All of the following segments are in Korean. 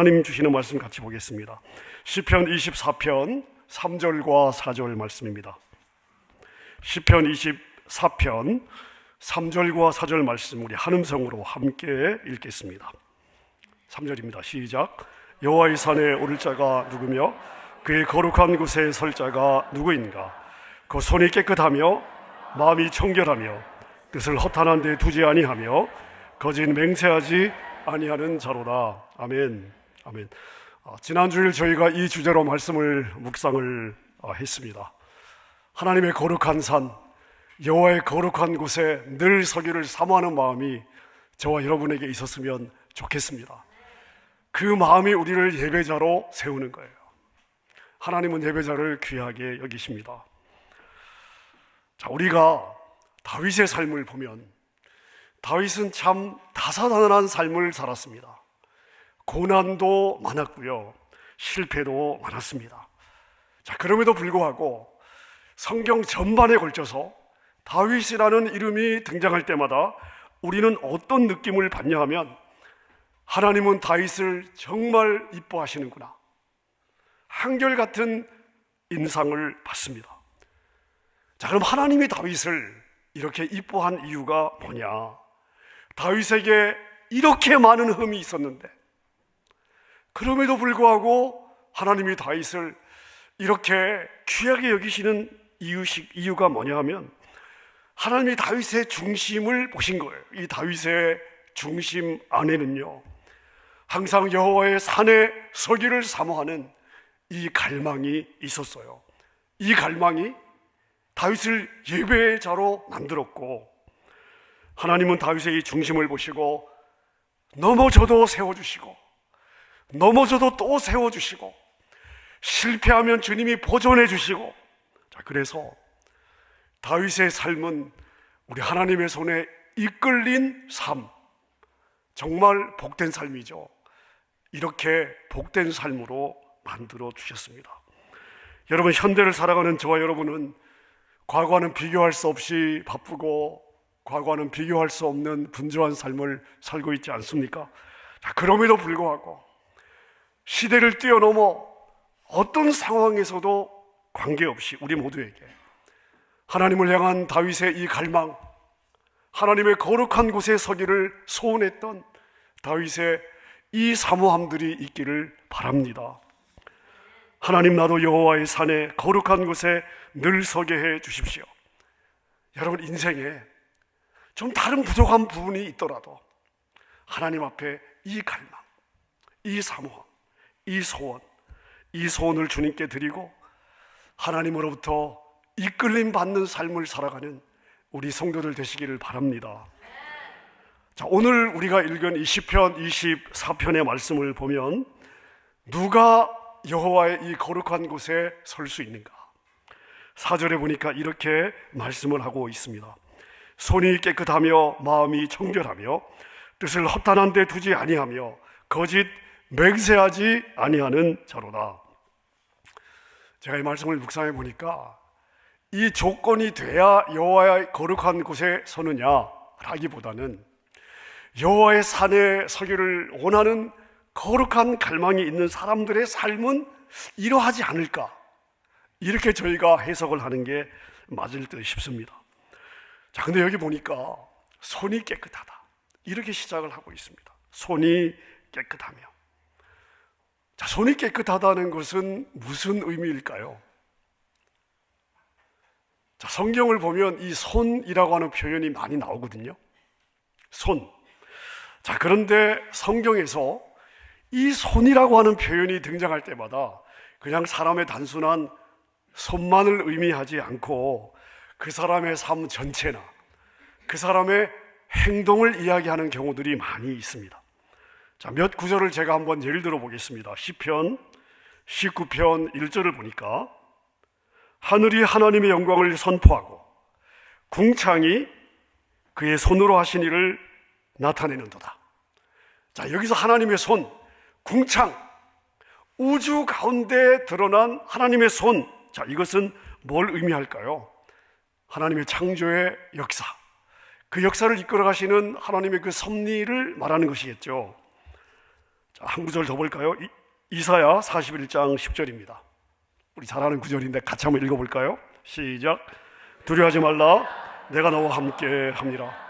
하나님 주시는 말씀 같이 보겠습니다. 시편 24편 3절과 4절 말씀입니다. 시편 24편 3절과 4절 말씀 우리 한음성으로 함께 읽겠습니다. 3절입니다. 시작. 여호와의 산에 오를 자가 누구며 그의 거룩한 곳에 설 자가 누구인가? 그 손이 깨끗하며 마음이 청결하며 뜻을 허탄한 데 두지 아니하며 거짓 맹세하지 아니하는 자로다. 아멘. 아멘. 지난주일 저희가 이 주제로 말씀을 묵상을 했습니다. 하나님의 거룩한 산, 여호와의 거룩한 곳에 늘 서기를 사모하는 마음이 저와 여러분에게 있었으면 좋겠습니다. 그 마음이 우리를 예배자로 세우는 거예요. 하나님은 예배자를 귀하게 여기십니다. 자, 우리가 다윗의 삶을 보면 다윗은 참 다사다난한 삶을 살았습니다. 고난도 많았고요, 실패도 많았습니다. 자, 그럼에도 불구하고 성경 전반에 걸쳐서 다윗이라는 이름이 등장할 때마다 우리는 어떤 느낌을 받냐 하면 하나님은 다윗을 정말 이뻐하시는구나, 한결같은 인상을 받습니다. 자, 그럼 하나님이 다윗을 이렇게 이뻐한 이유가 뭐냐? 다윗에게 이렇게 많은 흠이 있었는데 그럼에도 불구하고 하나님이 다윗을 이렇게 귀하게 여기시는 이유가 뭐냐 하면 하나님이 다윗의 중심을 보신 거예요. 이 다윗의 중심 안에는요, 항상 여호와의 산에 서기를 사모하는 이 갈망이 있었어요. 이 갈망이 다윗을 예배자로 만들었고, 하나님은 다윗의 이 중심을 보시고 넘어져도 세워주시고 넘어져도 또 세워주시고 실패하면 주님이 보존해 주시고, 자, 그래서 다윗의 삶은 우리 하나님의 손에 이끌린 삶, 정말 복된 삶이죠. 이렇게 복된 삶으로 만들어 주셨습니다. 여러분, 현대를 살아가는 저와 여러분은 과거와는 비교할 수 없이 바쁘고 과거와는 비교할 수 없는 분주한 삶을 살고 있지 않습니까? 자, 그럼에도 불구하고 시대를 뛰어넘어 어떤 상황에서도 관계없이 우리 모두에게 하나님을 향한 다윗의 이 갈망, 하나님의 거룩한 곳에 서기를 소원했던 다윗의 이 사모함들이 있기를 바랍니다. 하나님, 나도 여호와의 산에 거룩한 곳에 늘 서게 해 주십시오. 여러분, 인생에 좀 다른 부족한 부분이 있더라도 하나님 앞에 이 갈망, 이 사모함, 이 소원, 이 소원을 주님께 드리고 하나님으로부터 이끌림 받는 삶을 살아가는 우리 성도들 되시기를 바랍니다. 자, 오늘 우리가 읽은 이 시편 24편의 말씀을 보면 누가 여호와의 이 거룩한 곳에 설 수 있는가? 4절에 보니까 이렇게 말씀을 하고 있습니다. 손이 깨끗하며 마음이 청결하며 뜻을 허탄한 데 두지 아니하며 거짓 맹세하지 아니하는 자로다. 제가 이 말씀을 묵상해 보니까 이 조건이 돼야 여호와의 거룩한 곳에 서느냐 라기보다는 여호와의 산에 서기를 원하는 거룩한 갈망이 있는 사람들의 삶은 이러하지 않을까, 이렇게 저희가 해석을 하는 게 맞을 듯 싶습니다. 자, 근데 여기 보니까 손이 깨끗하다, 이렇게 시작을 하고 있습니다. 손이 깨끗하며. 자, 손이 깨끗하다는 것은 무슨 의미일까요? 자, 성경을 보면 이 손이라고 하는 표현이 많이 나오거든요. 손. 자, 그런데 성경에서 이 손이라고 하는 표현이 등장할 때마다 그냥 사람의 단순한 손만을 의미하지 않고 그 사람의 삶 전체나 그 사람의 행동을 이야기하는 경우들이 많이 있습니다. 자, 몇 구절을 제가 한번 예를 들어 보겠습니다. 시편 19편 1절을 보니까 하늘이 하나님의 영광을 선포하고 궁창이 그의 손으로 하신 일을 나타내는도다. 자, 여기서 하나님의 손, 궁창, 우주 가운데 드러난 하나님의 손, 자, 이것은 뭘 의미할까요? 하나님의 창조의 역사, 그 역사를 이끌어 가시는 하나님의 그 섭리를 말하는 것이겠죠. 한 구절 더 볼까요? 이사야 41장 10절입니다. 우리 잘 아는 구절인데 같이 한번 읽어볼까요? 시작. 두려워하지 말라, 내가 너와 함께 함이라.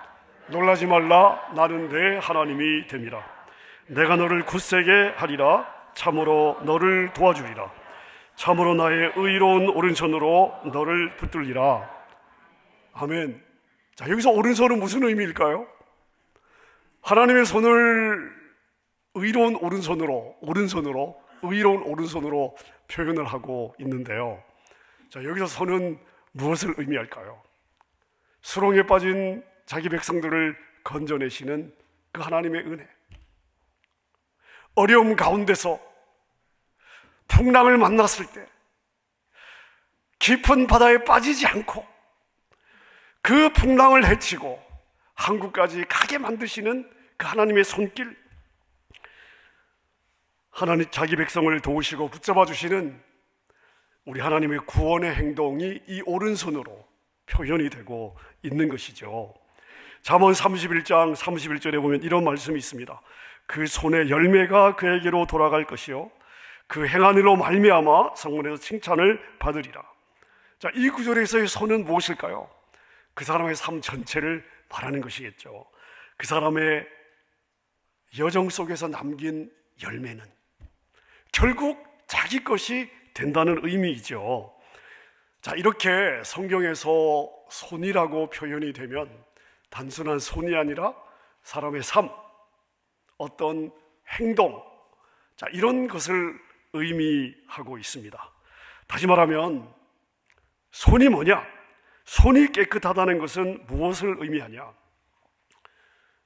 놀라지 말라, 나는 내 하나님이 됨이라. 내가 너를 굳세게 하리라. 참으로 너를 도와주리라. 참으로 나의 의로운 오른손으로 너를 붙들리라. 아멘. 자, 여기서 오른손은 무슨 의미일까요? 하나님의 손을 의로운 오른손으로 의로운 오른손으로 표현을 하고 있는데요. 자, 여기서 손은 무엇을 의미할까요? 수렁에 빠진 자기 백성들을 건져내시는 그 하나님의 은혜, 어려움 가운데서 풍랑을 만났을 때 깊은 바다에 빠지지 않고 그 풍랑을 헤치고 한국까지 가게 만드시는 그 하나님의 손길, 하나님 자기 백성을 도우시고 붙잡아 주시는 우리 하나님의 구원의 행동이 이 오른손으로 표현이 되고 있는 것이죠. 잠언 31장 31절에 보면 이런 말씀이 있습니다. 그 손의 열매가 그에게로 돌아갈 것이요 그 행한 일로 말미암아 성문에서 칭찬을 받으리라. 자, 이 구절에서의 손은 무엇일까요? 그 사람의 삶 전체를 말하는 것이겠죠. 그 사람의 여정 속에서 남긴 열매는 결국 자기 것이 된다는 의미이죠. 자, 이렇게 성경에서 손이라고 표현이 되면 단순한 손이 아니라 사람의 삶, 어떤 행동, 자, 이런 것을 의미하고 있습니다. 다시 말하면 손이 뭐냐? 손이 깨끗하다는 것은 무엇을 의미하냐?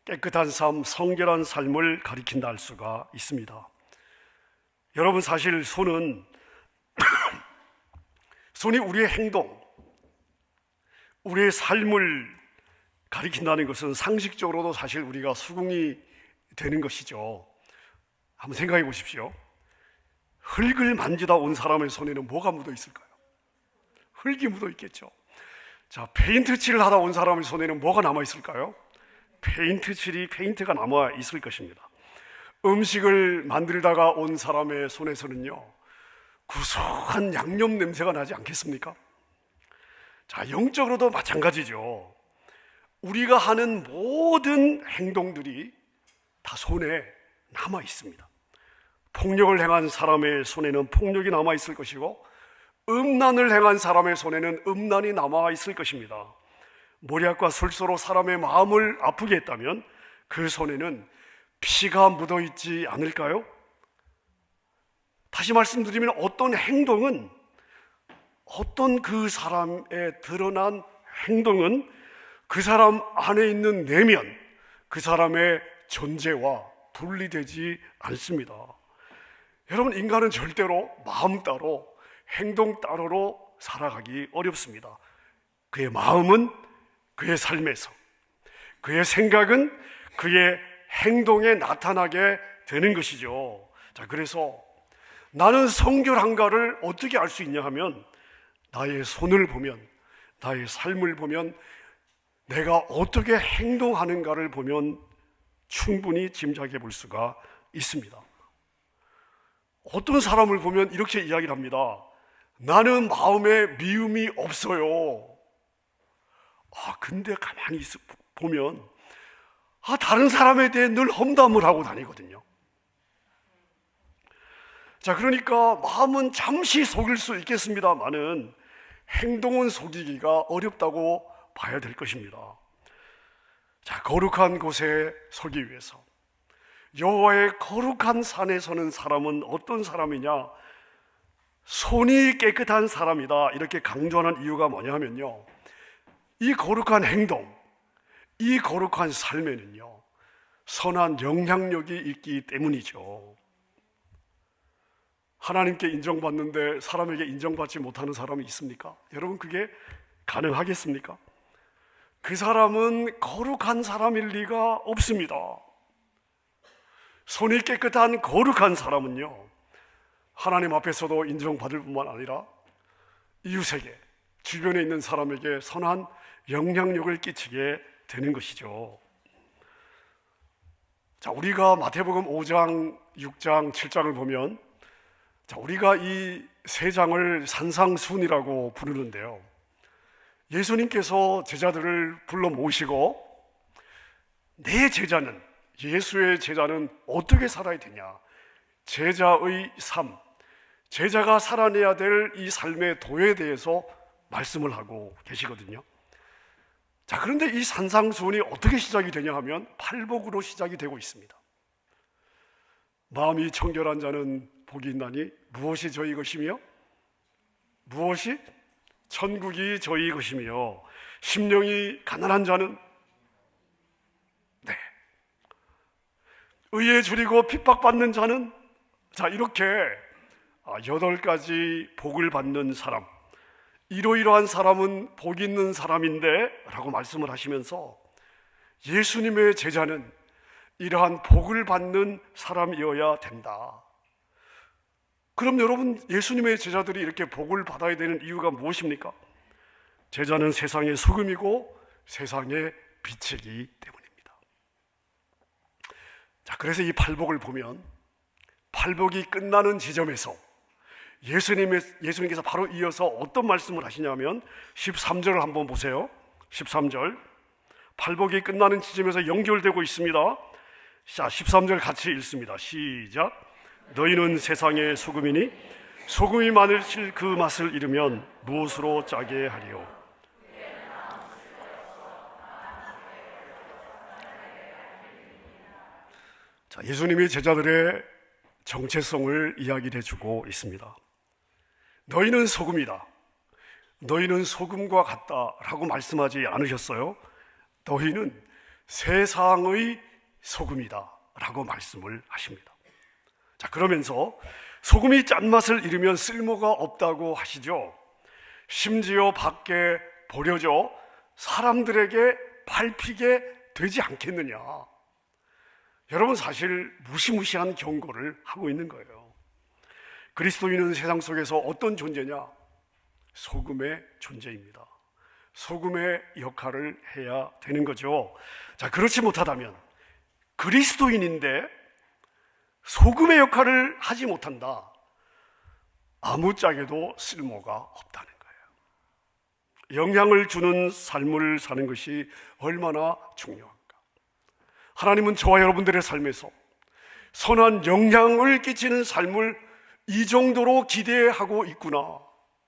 깨끗한 삶, 성결한 삶을 가리킨다 할 수가 있습니다. 여러분, 사실 손은 손이 우리의 행동, 우리의 삶을 가리킨다는 것은 상식적으로도 사실 우리가 수긍이 되는 것이죠. 한번 생각해 보십시오. 흙을 만지다 온 사람의 손에는 뭐가 묻어 있을까요? 흙이 묻어 있겠죠. 자, 페인트 칠을 하다 온 사람의 손에는 뭐가 남아 있을까요? 페인트가 남아 있을 것입니다. 음식을 만들다가 온 사람의 손에서는요, 구수한 양념 냄새가 나지 않겠습니까? 자, 영적으로도 마찬가지죠. 우리가 하는 모든 행동들이 다 손에 남아 있습니다. 폭력을 행한 사람의 손에는 폭력이 남아 있을 것이고, 음란을 행한 사람의 손에는 음란이 남아 있을 것입니다. 모략과 술수로 사람의 마음을 아프게 했다면 그 손에는 피가 묻어 있지 않을까요? 다시 말씀드리면 어떤 행동은, 어떤 그 사람의 드러난 행동은 그 사람 안에 있는 내면, 그 사람의 존재와 분리되지 않습니다. 여러분, 인간은 절대로 마음 따로 행동 따로로 살아가기 어렵습니다. 그의 마음은 그의 삶에서, 그의 생각은 그의 행동에 나타나게 되는 것이죠. 자, 그래서 나는 성결한가를 어떻게 알 수 있냐 하면 나의 손을 보면, 나의 삶을 보면, 내가 어떻게 행동하는가를 보면 충분히 짐작해 볼 수가 있습니다. 어떤 사람을 보면 이렇게 이야기를 합니다. 나는 마음에 미움이 없어요. 근데 가만히 보면 다른 사람에 대해 늘 험담을 하고 다니거든요. 자, 그러니까 마음은 잠시 속일 수 있겠습니다만은 행동은 속이기가 어렵다고 봐야 될 것입니다. 자, 거룩한 곳에 서기 위해서, 여호와의 거룩한 산에 서는 사람은 어떤 사람이냐? 손이 깨끗한 사람이다, 이렇게 강조하는 이유가 뭐냐면요, 이 거룩한 행동, 이 거룩한 삶에는요 선한 영향력이 있기 때문이죠. 하나님께 인정받는데 사람에게 인정받지 못하는 사람이 있습니까? 여러분, 그게 가능하겠습니까? 그 사람은 거룩한 사람일 리가 없습니다. 손이 깨끗한 거룩한 사람은요, 하나님 앞에서도 인정받을 뿐만 아니라 이웃에게, 주변에 있는 사람에게 선한 영향력을 끼치게 되는 것이죠. 자, 우리가 마태복음 5장 6장, 7장을 보면 우리가 이 세 장을 산상순이라고 부르는데요. 예수님께서 제자들을 불러 모시고 내 제자는, 예수의 제자는 어떻게 살아야 되냐, 제자의 삶, 제자가 살아내야 될 이 삶의 도에 대해서 말씀을 하고 계시거든요. 자, 그런데 이 산상수훈이 어떻게 시작이 되냐 하면 팔복으로 시작이 되고 있습니다. 마음이 청결한 자는 복이 있나니 무엇이 저희 것이며, 무엇이? 천국이 저희 것이며, 심령이 가난한 자는, 네, 의에 줄이고 핍박받는 자는, 자, 이렇게 8가지 복을 받는 사람, 이러이러한 사람은 복 있는 사람인데 라고 말씀을 하시면서 예수님의 제자는 이러한 복을 받는 사람이어야 된다. 그럼 여러분, 예수님의 제자들이 이렇게 복을 받아야 되는 이유가 무엇입니까? 제자는 세상의 소금이고 세상의 빛이기 때문입니다. 자, 그래서 이 팔복을 보면 팔복이 끝나는 지점에서 예수님께서 바로 이어서 어떤 말씀을 하시냐면 13절을 한번 보세요. 13절, 팔복이 끝나는 지점에서 연결되고 있습니다. 자, 13절 같이 읽습니다. 시작. 너희는 세상의 소금이니 소금이 많으실 그 맛을 잃으면 무엇으로 짜게 하리요? 자, 예수님이 제자들의 정체성을 이야기를 해주고 있습니다. 너희는 소금이다, 너희는 소금과 같다라고 말씀하지 않으셨어요. 너희는 세상의 소금이다 라고 말씀을 하십니다. 자, 그러면서 소금이 짠맛을 잃으면 쓸모가 없다고 하시죠. 심지어 밖에 버려져 사람들에게 밟히게 되지 않겠느냐. 여러분, 사실 무시무시한 경고를 하고 있는 거예요. 그리스도인은 세상 속에서 어떤 존재냐? 소금의 존재입니다. 소금의 역할을 해야 되는 거죠. 자, 그렇지 못하다면 그리스도인인데 소금의 역할을 하지 못한다, 아무짝에도 쓸모가 없다는 거예요. 영향을 주는 삶을 사는 것이 얼마나 중요한가. 하나님은 저와 여러분들의 삶에서 선한 영향을 끼치는 삶을 이 정도로 기대하고 있구나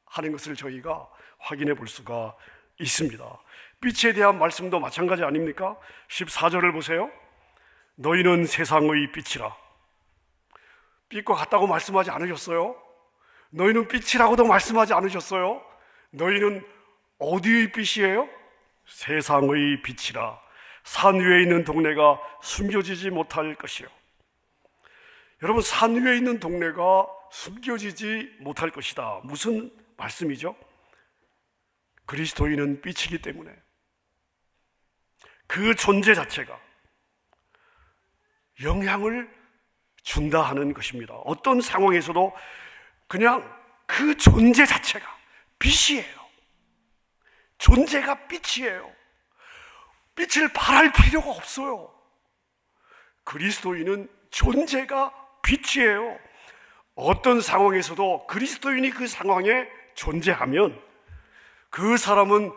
하는 것을 저희가 확인해 볼 수가 있습니다. 빛에 대한 말씀도 마찬가지 아닙니까? 14절을 보세요. 너희는 세상의 빛이라. 빛과 같다고 말씀하지 않으셨어요? 너희는 빛이라고도 말씀하지 않으셨어요? 너희는 어디의 빛이에요? 세상의 빛이라. 산 위에 있는 동네가 숨겨지지 못할 것이요. 여러분, 산 위에 있는 동네가 숨겨지지 못할 것이다. 무슨 말씀이죠? 그리스도인은 빛이기 때문에 그 존재 자체가 영향을 준다 하는 것입니다. 어떤 상황에서도 그냥 그 존재 자체가 빛이에요. 존재가 빛이에요. 빛을 발할 필요가 없어요. 그리스도인은 존재가 빛이에요. 어떤 상황에서도 그리스도인이 그 상황에 존재하면 그 사람은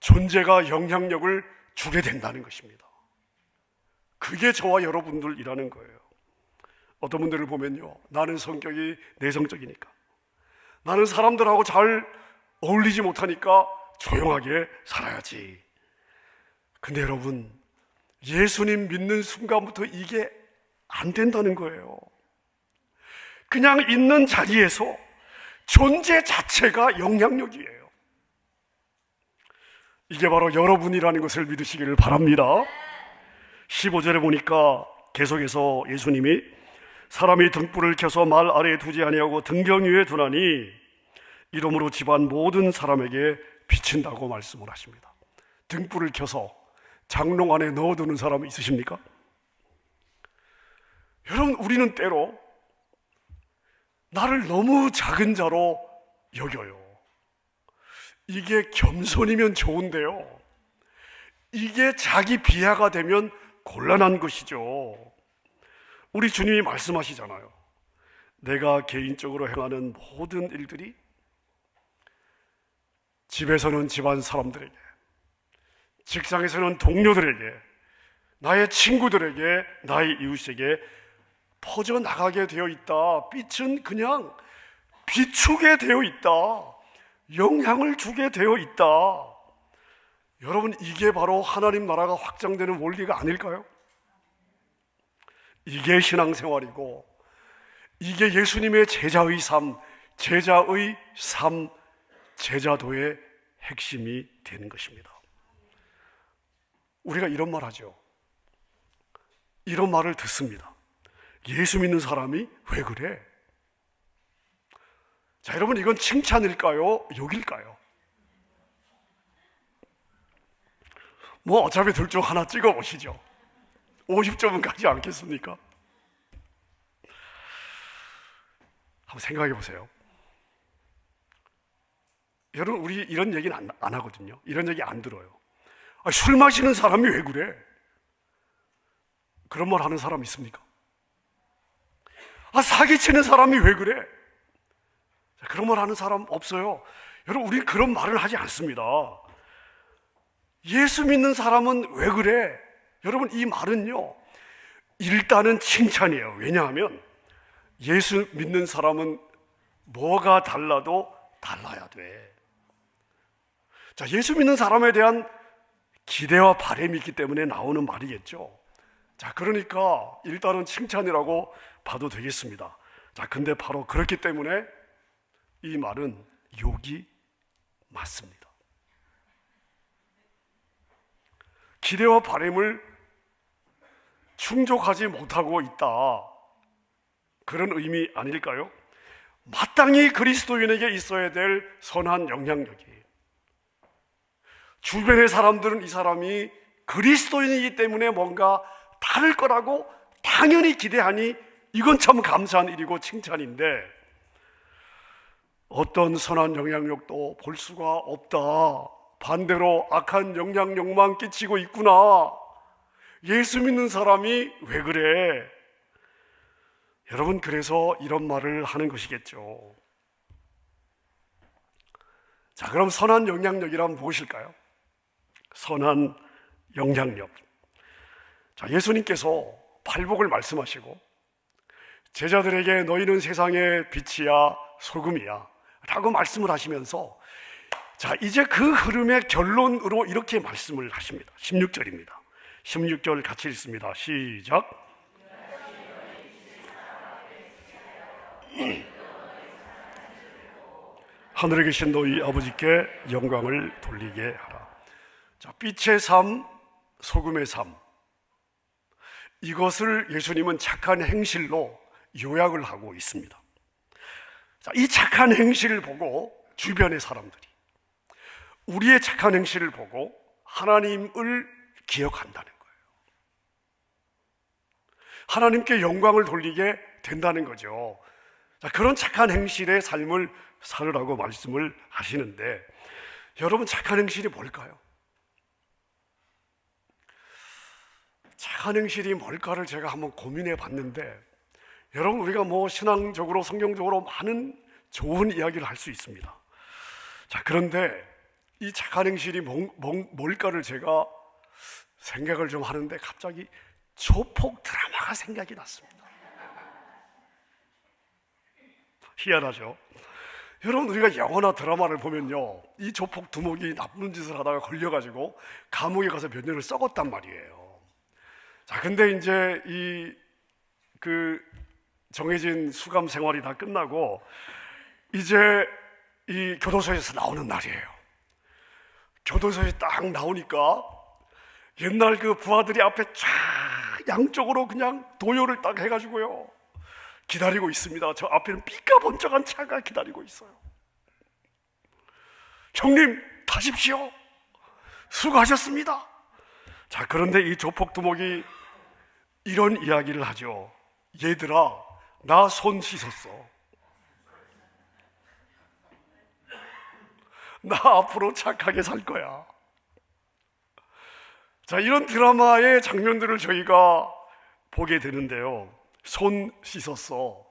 존재가 영향력을 주게 된다는 것입니다. 그게 저와 여러분들이라는 거예요. 어떤 분들을 보면요, 나는 성격이 내성적이니까, 나는 사람들하고 잘 어울리지 못하니까 조용하게 살아야지. 근데 여러분, 예수님 믿는 순간부터 이게 안 된다는 거예요. 그냥 있는 자리에서 존재 자체가 영향력이에요. 이게 바로 여러분이라는 것을 믿으시기를 바랍니다. 15절에 보니까 계속해서 예수님이 사람이 등불을 켜서 말 아래에 두지 아니하고 등경 위에 두나니 이러므로 집안 모든 사람에게 비친다고 말씀을 하십니다. 등불을 켜서 장롱 안에 넣어두는 사람 있으십니까? 여러분, 우리는 때로 나를 너무 작은 자로 여겨요. 이게 겸손이면 좋은데요, 이게 자기 비하가 되면 곤란한 것이죠. 우리 주님이 말씀하시잖아요. 내가 개인적으로 행하는 모든 일들이 집에서는 집안 사람들에게, 직장에서는 동료들에게, 나의 친구들에게, 나의 이웃에게 퍼져나가게 되어 있다. 빛은 그냥 비추게 되어 있다. 영향을 주게 되어 있다. 여러분, 이게 바로 하나님 나라가 확장되는 원리가 아닐까요? 이게 신앙생활이고, 이게 예수님의 제자의 삶, 제자도의 핵심이 되는 것입니다. 우리가 이런 말 하죠. 이런 말을 듣습니다. 예수 믿는 사람이 왜 그래? 자, 여러분, 이건 칭찬일까요? 욕일까요? 뭐 어차피 둘 중 하나 찍어 보시죠. 50점은 가지 않겠습니까? 한번 생각해 보세요. 여러분, 우리 이런 얘기는 안 하거든요. 이런 얘기 안 들어요. 술 마시는 사람이 왜 그래? 그런 말 하는 사람 있습니까? 사기치는 사람이 왜 그래? 그런 말 하는 사람 없어요. 여러분, 우리는 그런 말을 하지 않습니다. 예수 믿는 사람은 왜 그래? 여러분, 이 말은요, 일단은 칭찬이에요. 왜냐하면 예수 믿는 사람은 뭐가 달라도 달라야 돼. 자, 예수 믿는 사람에 대한 기대와 바람이 있기 때문에 나오는 말이겠죠. 자, 그러니까 일단은 칭찬이라고 봐도 되겠습니다. 자, 근데 바로 그렇기 때문에 이 말은 욕이 맞습니다. 기대와 바람을 충족하지 못하고 있다, 그런 의미 아닐까요? 마땅히 그리스도인에게 있어야 될 선한 영향력이, 주변의 사람들은 이 사람이 그리스도인이기 때문에 뭔가 다를 거라고 당연히 기대하니 이건 참 감사한 일이고 칭찬인데, 어떤 선한 영향력도 볼 수가 없다, 반대로 악한 영향력만 끼치고 있구나, 예수 믿는 사람이 왜 그래? 여러분, 그래서 이런 말을 하는 것이겠죠. 자, 그럼 선한 영향력이란 무엇일까요? 선한 영향력. 자, 예수님께서 팔복을 말씀하시고 제자들에게 너희는 세상의 빛이야 소금이야 라고 말씀을 하시면서, 자, 이제 그 흐름의 결론으로 이렇게 말씀을 하십니다. 16절입니다. 16절 같이 읽습니다. 시작. 하늘에 계신 너희 아버지께 영광을 돌리게 하라. 자, 빛의 삶, 소금의 삶, 이것을 예수님은 착한 행실로 요약을 하고 있습니다. 자, 이 착한 행실을 보고 주변의 사람들이 우리의 착한 행실을 보고 하나님을 기억한다는 거예요. 하나님께 영광을 돌리게 된다는 거죠. 자, 그런 착한 행실의 삶을 살으라고 말씀을 하시는데, 여러분, 착한 행실이 뭘까요? 착한 행실이 뭘까를 제가 한번 고민해 봤는데, 여러분, 우리가 뭐 신앙적으로 성경적으로 많은 좋은 이야기를 할 수 있습니다. 자, 그런데 이 착한 행실이 뭘까를 제가 생각을 좀 하는데 갑자기 조폭 드라마가 생각이 났습니다. 희한하죠? 여러분, 우리가 영화나 드라마를 보면요, 이 조폭 두목이 나쁜 짓을 하다가 걸려가지고 감옥에 가서 몇 년을 썩었단 말이에요. 자, 근데 이제 정해진 수감 생활이 다 끝나고 이제 이 교도소에서 나오는 날이에요. 교도소에 딱 나오니까 옛날 그 부하들이 앞에 쫙 양쪽으로 그냥 도요를 딱 해가지고요 기다리고 있습니다. 저 앞에는 삐까번쩍한 차가 기다리고 있어요. 형님, 타십시오. 수고하셨습니다. 자, 그런데 이 조폭 두목이 이런 이야기를 하죠. 얘들아, 나 손 씻었어. 나 앞으로 착하게 살 거야. 자, 이런 드라마의 장면들을 저희가 보게 되는데요, 손 씻었어.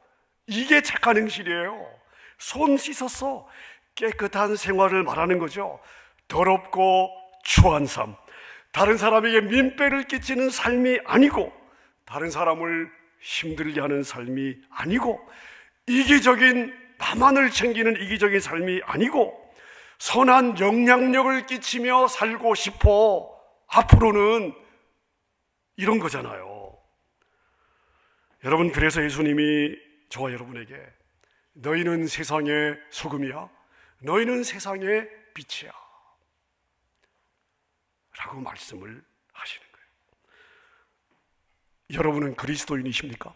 이게 착한 행실이에요. 손 씻었어. 깨끗한 생활을 말하는 거죠. 더럽고 추한 삶, 다른 사람에게 민폐를 끼치는 삶이 아니고, 다른 사람을 힘들게 하는 삶이 아니고, 이기적인 나만을 챙기는 이기적인 삶이 아니고, 선한 영향력을 끼치며 살고 싶어. 앞으로는 이런 거잖아요. 여러분, 그래서 예수님이 저와 여러분에게 너희는 세상의 소금이야, 너희는 세상의 빛이야 라고 말씀을 하시는 거예요. 여러분은 그리스도인이십니까?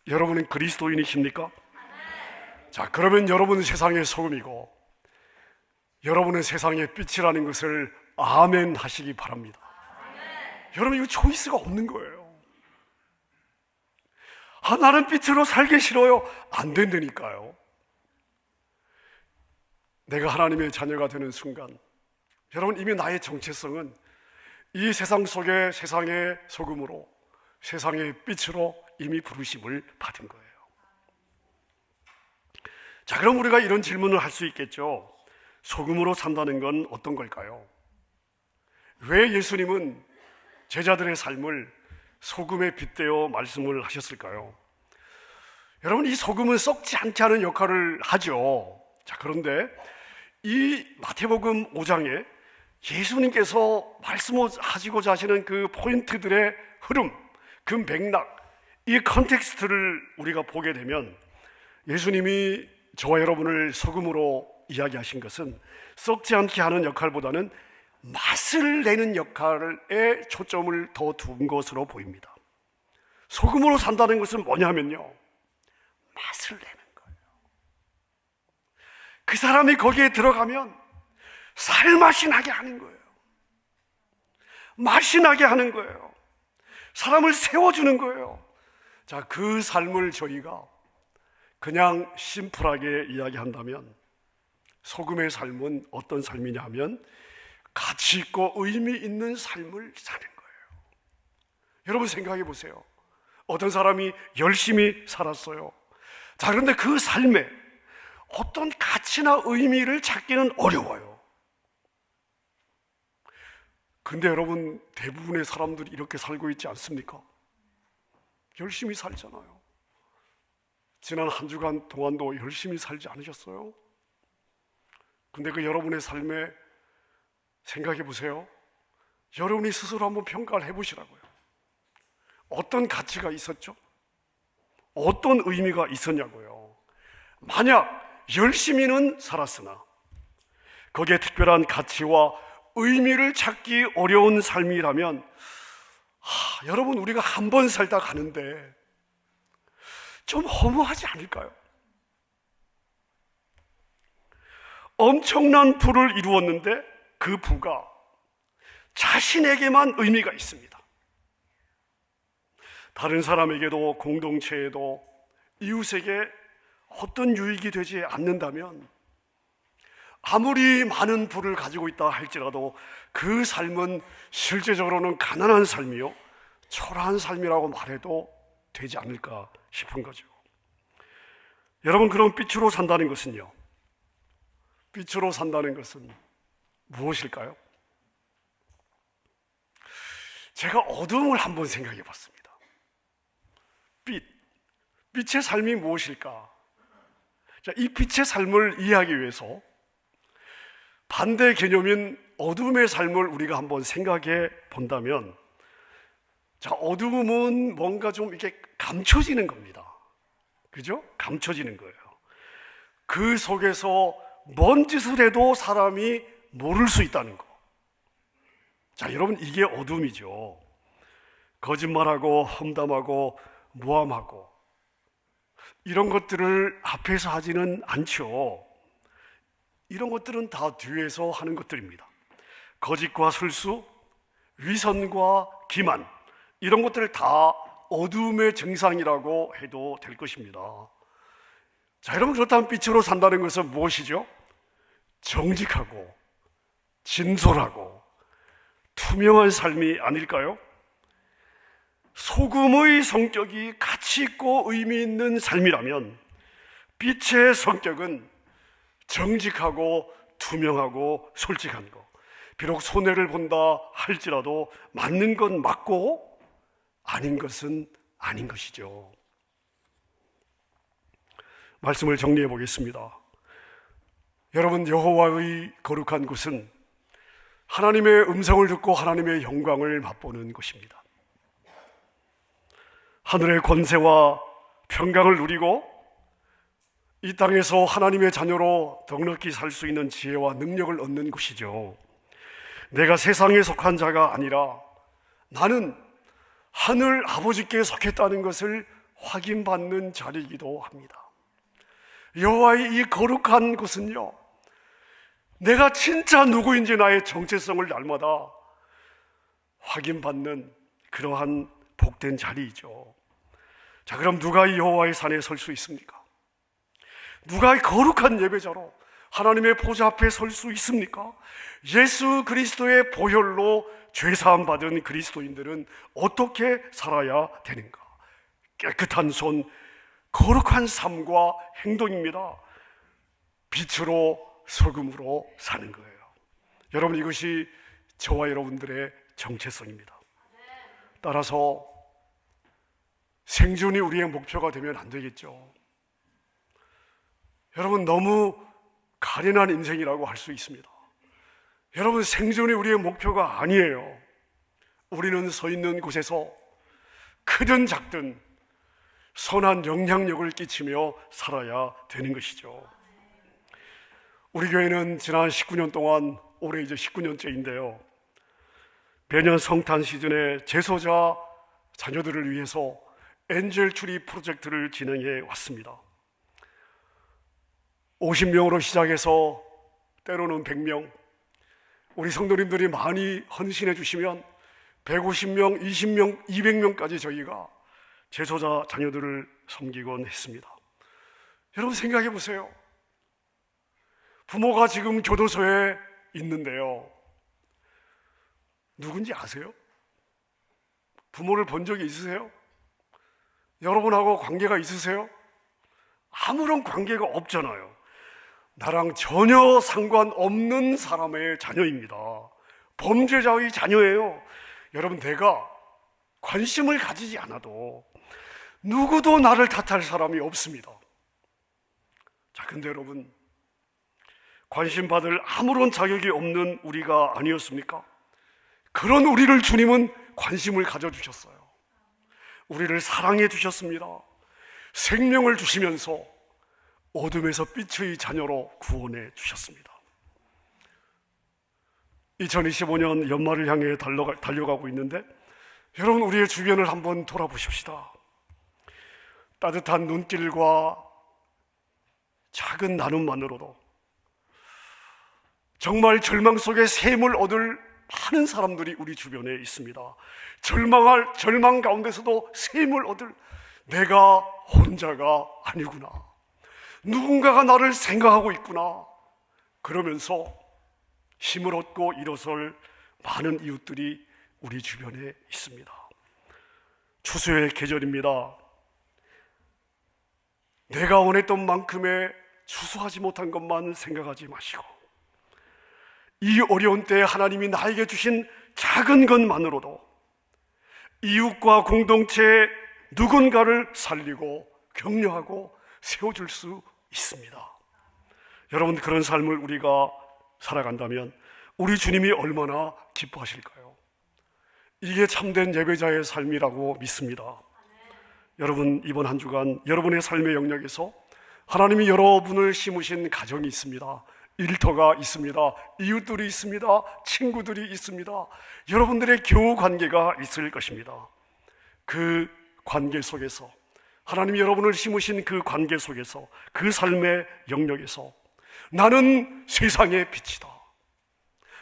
여러분은 그리스도인이십니까? 자, 그러면 여러분은 세상의 소금이고 여러분은 세상의 빛이라는 것을 아멘 하시기 바랍니다. 여러분, 이거 초이스가 없는 거예요. 나는 빛으로 살기 싫어요. 안 된다니까요. 내가 하나님의 자녀가 되는 순간, 여러분, 이미 나의 정체성은 이 세상 속에 세상의 소금으로, 세상의 빛으로 이미 부르심을 받은 거예요. 자, 그럼 우리가 이런 질문을 할 수 있겠죠. 소금으로 산다는 건 어떤 걸까요? 왜 예수님은 제자들의 삶을 소금에 빗대어 말씀을 하셨을까요? 여러분, 이 소금은 썩지 않게 하는 역할을 하죠. 자, 그런데 이 마태복음 5장에 예수님께서 말씀하시고자 하시는 그 포인트들의 흐름, 그 맥락, 이 컨텍스트를 우리가 보게 되면 예수님이 저와 여러분을 소금으로 이야기하신 것은 썩지 않게 하는 역할보다는 맛을 내는 역할에 초점을 더 둔 것으로 보입니다. 소금으로 산다는 것은 뭐냐면요, 맛을 내는 거예요. 그 사람이 거기에 들어가면 살맛이 나게 하는 거예요. 맛이 나게 하는 거예요. 사람을 세워주는 거예요. 자, 그 삶을 저희가 그냥 심플하게 이야기한다면 소금의 삶은 어떤 삶이냐 하면 가치 있고 의미 있는 삶을 사는 거예요. 여러분, 생각해 보세요. 어떤 사람이 열심히 살았어요. 자, 그런데 그 삶에 어떤 가치나 의미를 찾기는 어려워요. 근데 여러분, 대부분의 사람들이 이렇게 살고 있지 않습니까? 열심히 살잖아요. 지난 한 주간 동안도 열심히 살지 않으셨어요? 근데 그 여러분의 삶에 생각해 보세요. 여러분이 스스로 한번 평가를 해보시라고요. 어떤 가치가 있었죠? 어떤 의미가 있었냐고요. 만약 열심히는 살았으나 거기에 특별한 가치와 의미를 찾기 어려운 삶이라면, 여러분, 우리가 한 번 살다 가는데 좀 허무하지 않을까요? 엄청난 부를 이루었는데 그 부가 자신에게만 의미가 있습니다. 다른 사람에게도 공동체에도 이웃에게 어떤 유익이 되지 않는다면 아무리 많은 부를 가지고 있다 할지라도 그 삶은 실제적으로는 가난한 삶이요, 초라한 삶이라고 말해도 되지 않을까 싶은 거죠. 여러분, 그럼 빛으로 산다는 것은요, 빛으로 산다는 것은 무엇일까요? 제가 어둠을 한번 생각해 봤습니다. 빛의 삶이 무엇일까? 자, 이 빛의 삶을 이해하기 위해서 반대 개념인 어둠의 삶을 우리가 한번 생각해 본다면, 자, 어둠은 뭔가 좀 이렇게 감춰지는 겁니다. 그죠? 감춰지는 거예요. 그 속에서 뭔 짓을 해도 사람이 모를 수 있다는 거. 자, 여러분, 이게 어둠이죠. 거짓말하고 험담하고 모함하고 이런 것들을 앞에서 하지는 않죠. 이런 것들은 다 뒤에서 하는 것들입니다. 거짓과 술수, 위선과 기만, 이런 것들을 다 어둠의 증상이라고 해도 될 것입니다. 자, 여러분, 그렇다면 빛으로 산다는 것은 무엇이죠? 정직하고 진솔하고 투명한 삶이 아닐까요? 소금의 성격이 가치 있고 의미 있는 삶이라면 빛의 성격은 정직하고 투명하고 솔직한 것, 비록 손해를 본다 할지라도 맞는 건 맞고 아닌 것은 아닌 것이죠. 말씀을 정리해 보겠습니다. 여러분, 여호와의 거룩한 곳은 하나님의 음성을 듣고 하나님의 영광을 맛보는 곳입니다. 하늘의 권세와 평강을 누리고 이 땅에서 하나님의 자녀로 넉넉히 살 수 있는 지혜와 능력을 얻는 곳이죠. 내가 세상에 속한 자가 아니라 나는 하늘 아버지께 속했다는 것을 확인받는 자리이기도 합니다. 여호와의 이 거룩한 곳은요, 내가 진짜 누구인지 나의 정체성을 날마다 확인받는 그러한 복된 자리이죠. 자, 그럼 누가 이 여호와의 산에 설 수 있습니까? 누가 이 거룩한 예배자로 하나님의 보좌 앞에 설 수 있습니까? 예수 그리스도의 보혈로 죄사함 받은 그리스도인들은 어떻게 살아야 되는가? 깨끗한 손, 거룩한 삶과 행동입니다. 빛으로 소금으로 사는 거예요. 여러분, 이것이 저와 여러분들의 정체성입니다. 따라서 생존이 우리의 목표가 되면 안 되겠죠. 여러분, 너무 가련한 인생이라고 할 수 있습니다. 여러분, 생존이 우리의 목표가 아니에요. 우리는 서 있는 곳에서 크든 작든 선한 영향력을 끼치며 살아야 되는 것이죠. 우리 교회는 지난 19년 동안, 올해 이제 19년째인데요, 매년 성탄 시즌에 재소자 자녀들을 위해서 엔젤 추리 프로젝트를 진행해 왔습니다. 50명으로 시작해서 때로는 100명, 우리 성도님들이 많이 헌신해 주시면 150명, 20명, 200명까지 저희가 재소자 자녀들을 섬기곤 했습니다. 여러분, 생각해 보세요. 부모가 지금 교도소에 있는데요, 누군지 아세요? 부모를 본 적이 있으세요? 여러분하고 관계가 있으세요? 아무런 관계가 없잖아요. 나랑 전혀 상관없는 사람의 자녀입니다. 범죄자의 자녀예요. 여러분, 내가 관심을 가지지 않아도 누구도 나를 탓할 사람이 없습니다. 자, 근데 여러분, 관심 받을 아무런 자격이 없는 우리가 아니었습니까? 그런 우리를 주님은 관심을 가져주셨어요. 우리를 사랑해 주셨습니다. 생명을 주시면서 어둠에서 빛의 자녀로 구원해 주셨습니다. 2025년 연말을 향해 달려가고 있는데, 여러분, 우리의 주변을 한번 돌아보십시다. 따뜻한 눈길과 작은 나눔만으로도 정말 절망 속에 샘을 얻을 많은 사람들이 우리 주변에 있습니다. 절망 가운데서도 샘을 얻을, 내가 혼자가 아니구나, 누군가가 나를 생각하고 있구나, 그러면서 힘을 얻고 일어설 많은 이웃들이 우리 주변에 있습니다. 추수의 계절입니다. 내가 원했던 만큼의 추수하지 못한 것만 생각하지 마시고, 이 어려운 때에 하나님이 나에게 주신 작은 것만으로도 이웃과 공동체의 누군가를 살리고 격려하고 세워줄 수 있습니다. 여러분, 그런 삶을 우리가 살아간다면 우리 주님이 얼마나 기뻐하실까요? 이게 참된 예배자의 삶이라고 믿습니다. 여러분, 이번 한 주간 여러분의 삶의 영역에서 하나님이 여러분을 심으신 가정이 있습니다. 일터가 있습니다. 이웃들이 있습니다. 친구들이 있습니다. 여러분들의 교우 관계가 있을 것입니다. 그 관계 속에서, 하나님이 여러분을 심으신 그 관계 속에서, 그 삶의 영역에서 나는 세상의 빛이다,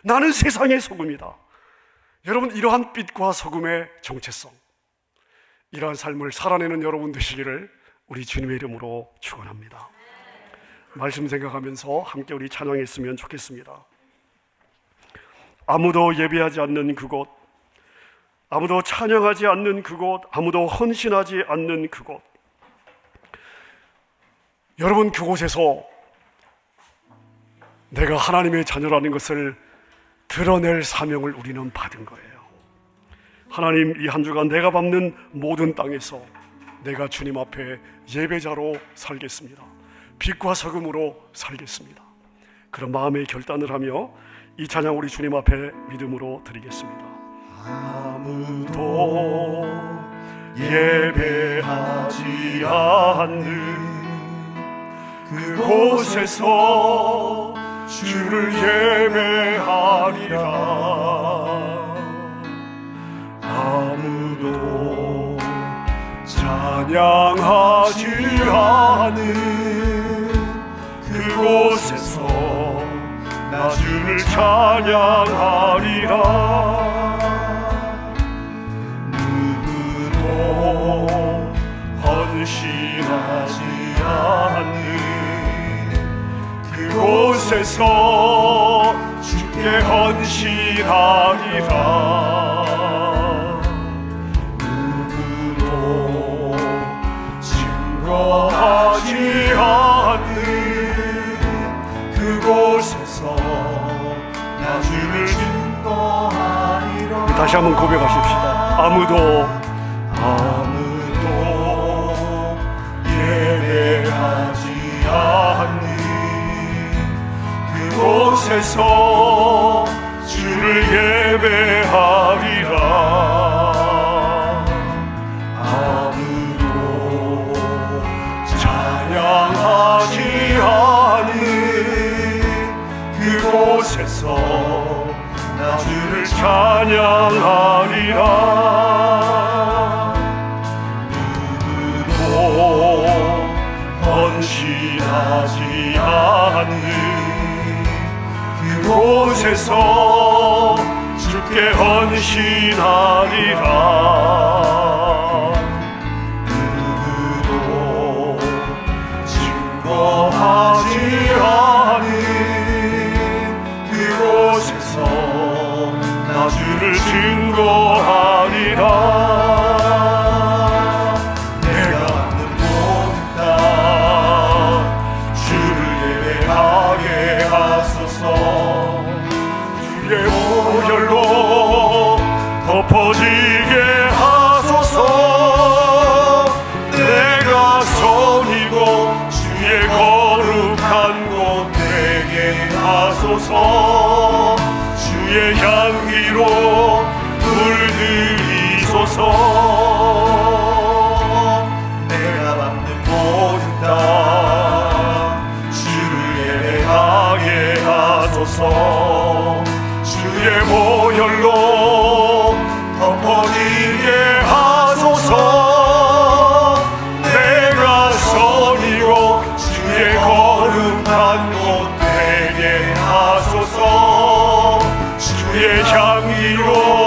나는 세상의 소금이다. 여러분, 이러한 빛과 소금의 정체성, 이러한 삶을 살아내는 여러분 되시기를 우리 주님의 이름으로 축원합니다. 말씀 생각하면서 함께 우리 찬양했으면 좋겠습니다. 아무도 예배하지 않는 그곳, 아무도 찬양하지 않는 그곳, 아무도 헌신하지 않는 그곳, 여러분, 그곳에서 내가 하나님의 자녀라는 것을 드러낼 사명을 우리는 받은 거예요. 하나님, 이 한 주간 내가 밟는 모든 땅에서 내가 주님 앞에 예배자로 살겠습니다. 빛과 소금으로 살겠습니다. 그런 마음의 결단을 하며 이 찬양 우리 주님 앞에 믿음으로 드리겠습니다. 아무도 예배하지 않는 그곳에서 주를 예배하리라. 아무도 찬양하지 않은 그곳에서 나 주를 찬양하리라. 누구도 헌신하지 않는 그곳에서 주께 헌신하리라. 누구도 증거하지 않는 그곳에서 나 주를 증거하리라. 다시 한번 고백하십시다. 아무도 예배하지 않는 그곳에서 주를 예배하리라. 아무도 찬양하지 않는 그곳에서 나 주를 찬양하리라. 누구도 헌신하지 않는 그곳에서 주께 헌신하리라. 누구도 증거하지 않은 그곳에서 나 주를 증거하리라. 내가 하는 모든 땅 주를 예배하게 하소서. 주의 보혈로 덮어지게 하소서. 내가 선이고 주의 거룩한 곳 되게 하소서. 주의 향기로 물들이소서. 내가 밟는 모든 땅 주를 예배하게 하소서. 주의 보혈로 덮어지게 하소서. 내가 선이고 주의 거룩한 곳 되게 하소서. 주의 향기로